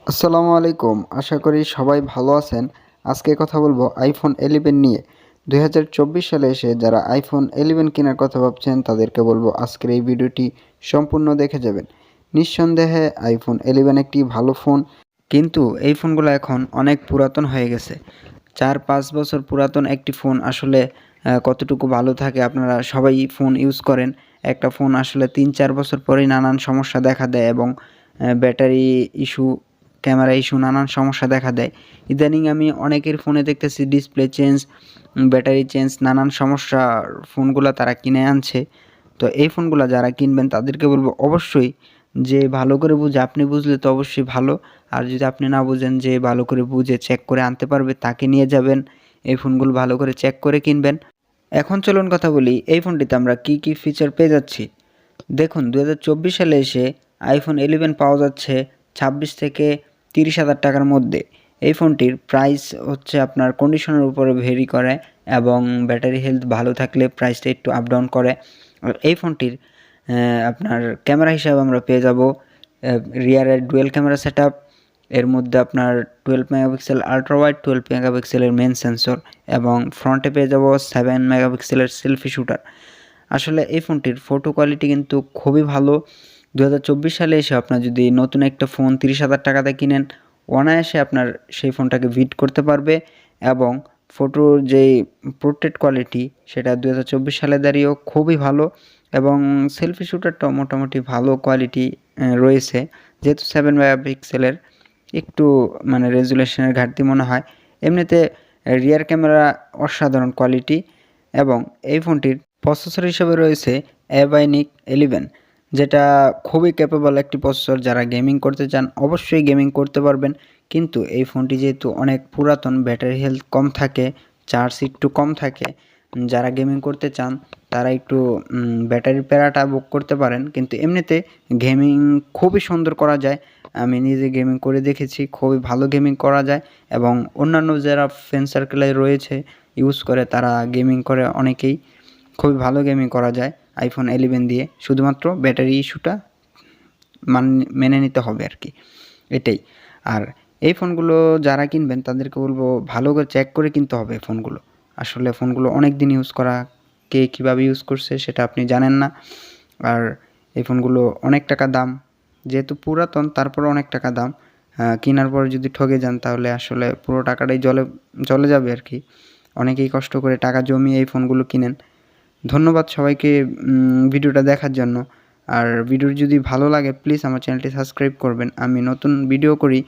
আসসালামু আলাইকুম। আশা করি সবাই ভালো আছেন। আজকে কথা বলবো আইফোন 11 নিয়ে। 2024 সালে এসে যারা আইফোন 11 কেনার কথা ভাবছেন তাদেরকে বলবো আজকের এই ভিডিওটি সম্পূর্ণ দেখে যাবেন। নিঃসন্দেহে আইফোন 11 একটি ভালো ফোন, কিন্তু এই ফোনগুলো এখন অনেক পুরাতন হয়ে গেছে। 4-5 বছর পুরাতন একটি ফোন আসলে কতটুকু ভালো থাকে, আপনারা সবাই ফোন ইউজ করেন। একটা ফোন আসলে 3-4 বছর পরেই নানান সমস্যা দেখা দেয় এবং ব্যাটারি ইস্যু, ক্যামেরা ইস্যু, নানান সমস্যা দেখা দেয়। ইদানিং আমি অনেকের ফোনে দেখতেছি ডিসপ্লে চেঞ্জ, ব্যাটারি চেঞ্জ, নানান সমস্যার ফোনগুলা তারা কিনে আনছে। তো এই ফোনগুলা যারা কিনবেন তাদেরকে বলবো অবশ্যই যে ভালো করে বুঝে, আপনি বুঝলে তো অবশ্যই ভালো, আর যদি আপনি না বুঝেন যে ভালো করে বুঝে চেক করে আনতে পারবে তাকে নিয়ে যাবেন। এই ফোনগুলো ভালো করে চেক করে কিনবেন। এখন চলুন কথা বলি এই ফোনটিতে আমরা কী কী ফিচার পেয়ে যাচ্ছি। দেখুন, 2024 সালে এসে আইফোন 11 পাওয়া যাচ্ছে 26 থেকে 30,000 টাকার মধ্যে। এই ফোনটির প্রাইস হচ্ছে আপনার কন্ডিশনের উপরে ভেরি করে এবং ব্যাটারি হেলথ ভালো থাকলে প্রাইসটা একটু আপ ডাউন করে। আর এই ফোনটির আপনার ক্যামেরা হিসাবে আমরা পেয়ে যাব রিয়ারের ডুয়েল ক্যামেরা সেটআপ, এর মধ্যে আপনার 12 মেগাপিক্সেল আল্ট্রা ওয়াইড, 12 মেগাপিক্সেলের মেন সেন্সর এবং ফ্রন্টে পেয়ে যাব 7 মেগাপিক্সেলের সেলফি শুটার। আসলে এই ফোনটির ফটো কোয়ালিটি কিন্তু খুবই ভালো। 2024 সালে এসে আপনার যদি নতুন একটা ফোন 30,000 টাকাতে কিনেন, অনায়াসে আপনার সেই ফোনটাকে বিট করতে পারবে এবং ফটোর যেই পোর্ট্রেট কোয়ালিটি সেটা 2024 সালে দাঁড়িয়েও খুবই ভালো এবং সেলফি শুটারটাও মোটামুটি ভালো কোয়ালিটি রয়েছে। যেহেতু 7 মেগাপিক্সেলের একটু মানে রেজুলেশনের ঘাটতি মনে হয়। এমনিতে রিয়ার ক্যামেরা অসাধারণ কোয়ালিটি এবং এই ফোনটির প্রসেসর হিসেবে রয়েছে Bionic 11, যেটা খুবই ক্যাপেবল একটি প্রসেসর। যারা গেমিং করতে চান অবশ্যই গেমিং করতে পারবেন, কিন্তু এই ফোনটি যেহেতু অনেক পুরাতন, ব্যাটারি হেলথ কম থাকে, চার্জ একটু কম থাকে। যারা গেমিং করতে চান তারা একটু ব্যাটারির প্যারাটা ভোগ করতে পারেন, কিন্তু এমনিতে গেমিং খুবই সুন্দর করা যায়। আমি নিজে গেমিং করে দেখেছি, খুবই ভালো গেমিং করা যায় এবং অন্যান্য যারা ফ্রেন্ড সার্কেলে রয়েছে ইউজ করে তারা গেমিং করে অনেকেই, খুবই ভালো গেমিং করা যায় আইফোন 11 দিয়ে। শুধুমাত্র ব্যাটারি ইস্যুটা মেনে নিতে হবে আর কি, এটাই। আর এই ফোনগুলো যারা কিনবেন তাদেরকে বলবো ভালো করে চেক করে কিনতে হবে ফোনগুলো। আসলে ফোনগুলো অনেক দিন ইউজ করা, কে কীভাবে ইউজ করছে সেটা আপনি জানেন না। আর এই ফোনগুলো অনেক টাকা দাম, যেহেতু পুরাতন তারপরে অনেক টাকা দাম। কেনার পরে যদি ঠকে যান তাহলে আসলে পুরো টাকাটাই চলে যাবে আর কি। অনেকেই কষ্ট করে টাকা জমিয়ে এই ফোনগুলো কিনেন। ধন্যবাদ সবাইকে ভিডিওটা দেখার জন্য। আর ভিডিও যদি ভালো লাগে প্লিজ আমার চ্যানেলটি সাবস্ক্রাইব করবেন। আমি নতুন ভিডিও করি,